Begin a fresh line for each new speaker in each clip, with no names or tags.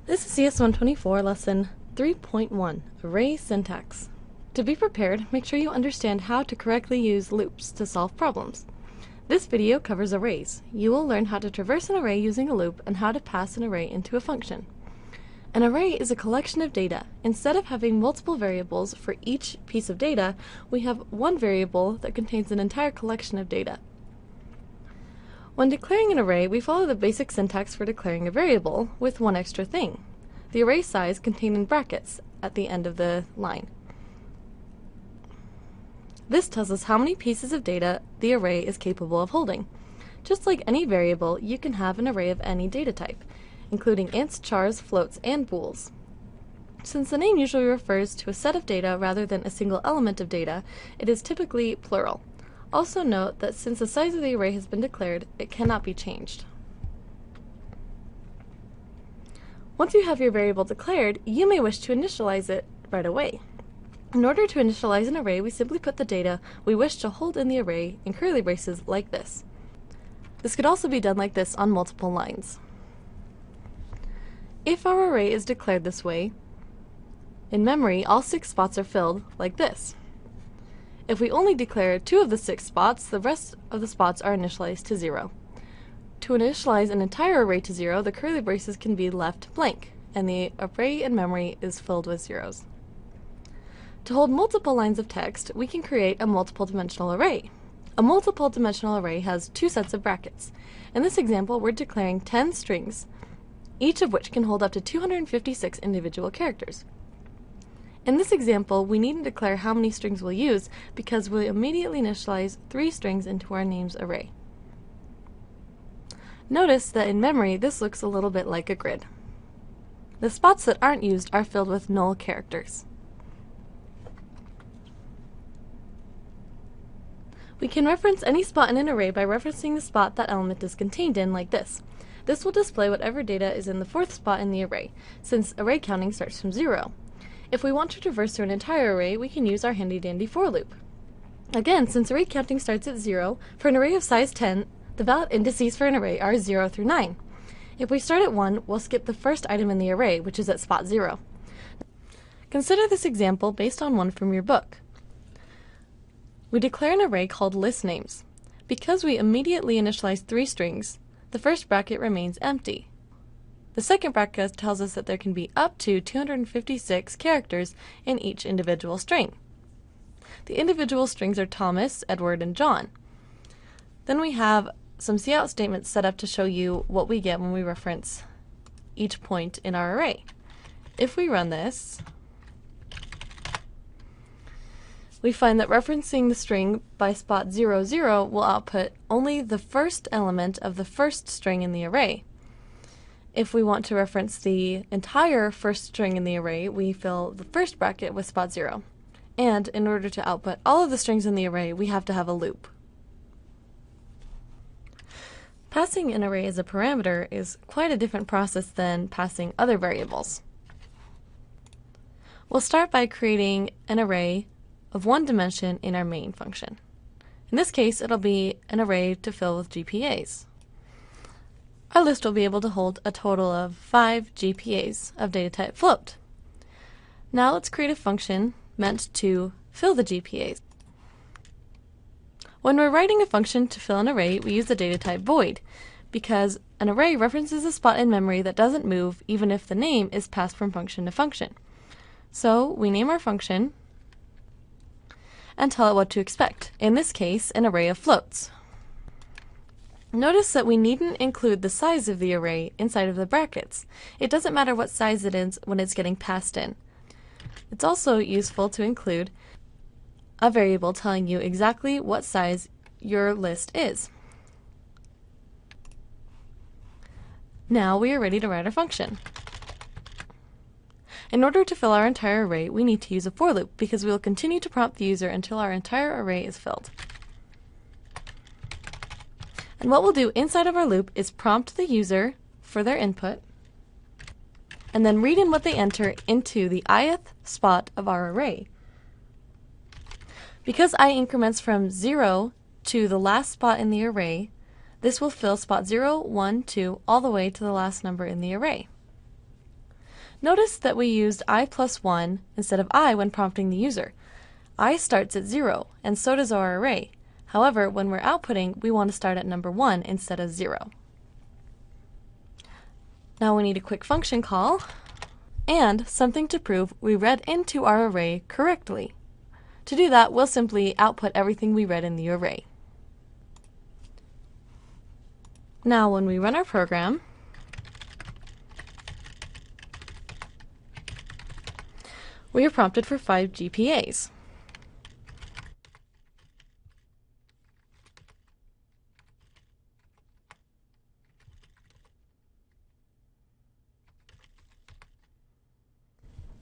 This is CS124 lesson 3.1, Array Syntax. To be prepared, make sure you understand how to correctly use loops to solve problems. This video covers arrays. You will learn how to traverse an array using a loop and how to pass an array into a function. An array is a collection of data. Instead of having multiple variables for each piece of data, we have one variable that contains an entire collection of data. When declaring an array, we follow the basic syntax for declaring a variable with one extra thing: the array size contained in brackets at the end of the line. This tells us how many pieces of data the array is capable of holding. Just like any variable, you can have an array of any data type, including ints, chars, floats, and bools. Since the name usually refers to a set of data rather than a single element of data, it is typically plural. Also note that since the size of the array has been declared, it cannot be changed. Once you have your variable declared, you may wish to initialize it right away. In order to initialize an array, we simply put the data we wish to hold in the array in curly braces like this. This could also be done like this on multiple lines. If our array is declared this way, in memory all 6 spots are filled like this. If we only declare 2 of the 6 spots, the rest of the spots are initialized to 0. To initialize an entire array to 0, the curly braces can be left blank, and the array in memory is filled with zeros. To hold multiple lines of text, we can create a multiple dimensional array. A multiple dimensional array has 2 sets of brackets. In this example, we're declaring 10 strings, each of which can hold up to 256 individual characters. In this example, we needn't declare how many strings we'll use because we'll immediately initialize 3 strings into our names array. Notice that in memory, this looks a little bit like a grid. The spots that aren't used are filled with null characters. We can reference any spot in an array by referencing the spot that element is contained in, like this. This will display whatever data is in the 4th spot in the array, since array counting starts from 0. If we want to traverse through an entire array, we can use our handy-dandy for loop. Again, since array counting starts at 0, for an array of size 10, the valid indices for an array are 0 through 9. If we start at 1, we'll skip the first item in the array, which is at spot 0. Consider this example based on one from your book. We declare an array called listNames. Because we immediately initialize 3 strings, the first bracket remains empty. The second bracket tells us that there can be up to 256 characters in each individual string. The individual strings are Thomas, Edward, and John. Then we have some cout statements set up to show you what we get when we reference each point in our array. If we run this, we find that referencing the string by spot 0, 0 will output only the first element of the first string in the array. If we want to reference the entire first string in the array, we fill the first bracket with spot 0. And in order to output all of the strings in the array, we have to have a loop. Passing an array as a parameter is quite a different process than passing other variables. We'll start by creating an array of 1 dimension in our main function. In this case, it'll be an array to fill with GPAs. Our list will be able to hold a total of 5 GPAs of data type float. Now let's create a function meant to fill the GPAs. When we're writing a function to fill an array, we use the data type void, because an array references a spot in memory that doesn't move even if the name is passed from function to function. So we name our function and tell it what to expect. In this case, an array of floats. Notice that we needn't include the size of the array inside of the brackets. It doesn't matter what size it is when it's getting passed in. It's also useful to include a variable telling you exactly what size your list is. Now we are ready to write our function. In order to fill our entire array, we need to use a for loop because we will continue to prompt the user until our entire array is filled. And what we'll do inside of our loop is prompt the user for their input, and then read in what they enter into the ith spot of our array. Because I increments from 0 to the last spot in the array, This will fill spot 0, 1, 2, all the way to the last number in the array. Notice that we used I plus 1 instead of I when prompting the user. I starts at 0, and so does our array. However, when we're outputting, we want to start at number 1 instead of 0. Now we need a quick function call, and something to prove we read into our array correctly. To do that, we'll simply output everything we read in the array. Now when we run our program, we are prompted for 5 GPAs.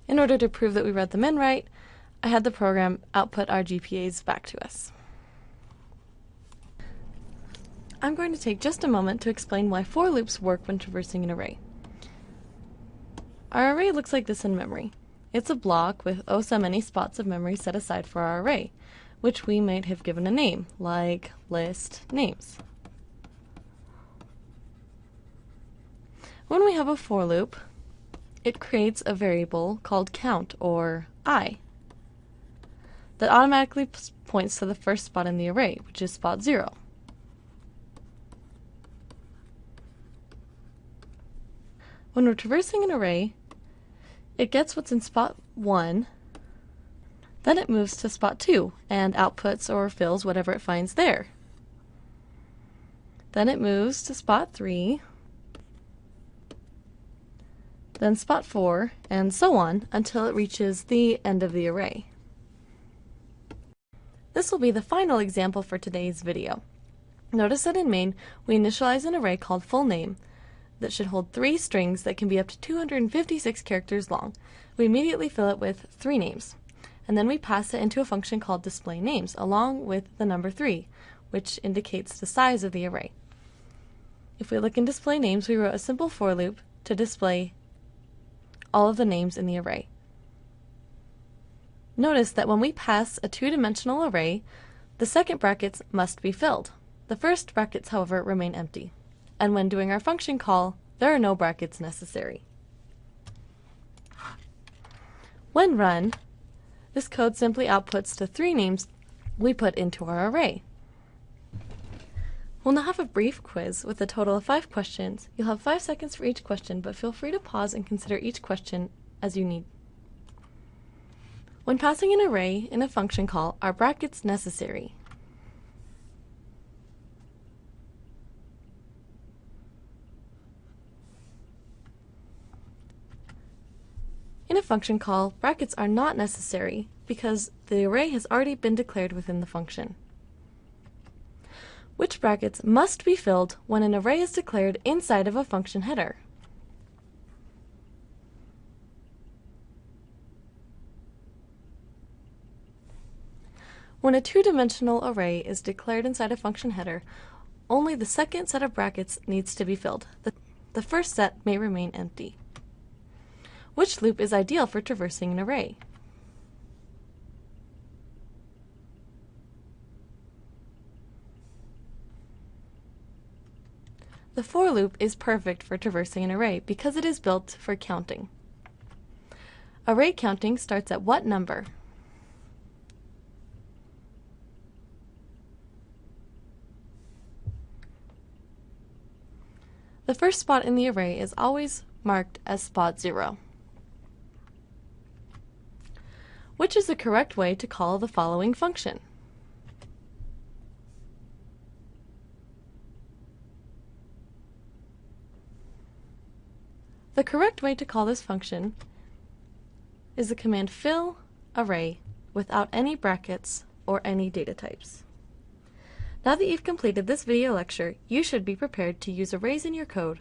In order to prove that we read them in right, I had the program output our GPAs back to us. I'm going to take just a moment to explain why for loops work when traversing an array. Our array looks like this in memory. It's a block with oh so many spots of memory set aside for our array, which we might have given a name, like list names. When we have a for loop, it creates a variable called count, or I, that automatically points to the first spot in the array, which is spot 0. When we're traversing an array, it gets what's in spot 1, then it moves to spot 2 and outputs or fills whatever it finds there. Then it moves to spot 3, then spot 4, and so on until it reaches the end of the array. This will be the final example for today's video. Notice that in main, we initialize an array called full name that should hold 3 strings that can be up to 256 characters long. We immediately fill it with 3 names, and then we pass it into a function called display names along with the number 3, which indicates the size of the array. If we look in display names, we wrote a simple for loop to display all of the names in the array. Notice that when we pass a 2-dimensional array, the second brackets must be filled. The first brackets, however, remain empty. And when doing our function call, there are no brackets necessary. When run, this code simply outputs the 3 names we put into our array. We'll now have a brief quiz with a total of 5 questions. You'll have 5 seconds for each question, but feel free to pause and consider each question as you need. When passing an array in a function call, are brackets necessary? In a function call, brackets are not necessary because the array has already been declared within the function. Which brackets must be filled when an array is declared inside of a function header? When a 2-dimensional array is declared inside a function header, only the second set of brackets needs to be filled. The first set may remain empty. Which loop is ideal for traversing an array? The for loop is perfect for traversing an array because it is built for counting. Array counting starts at what number? The first spot in the array is always marked as spot 0. Which is the correct way to call the following function? The correct way to call this function is the command fill array without any brackets or any data types. Now that you've completed this video lecture, you should be prepared to use arrays in your code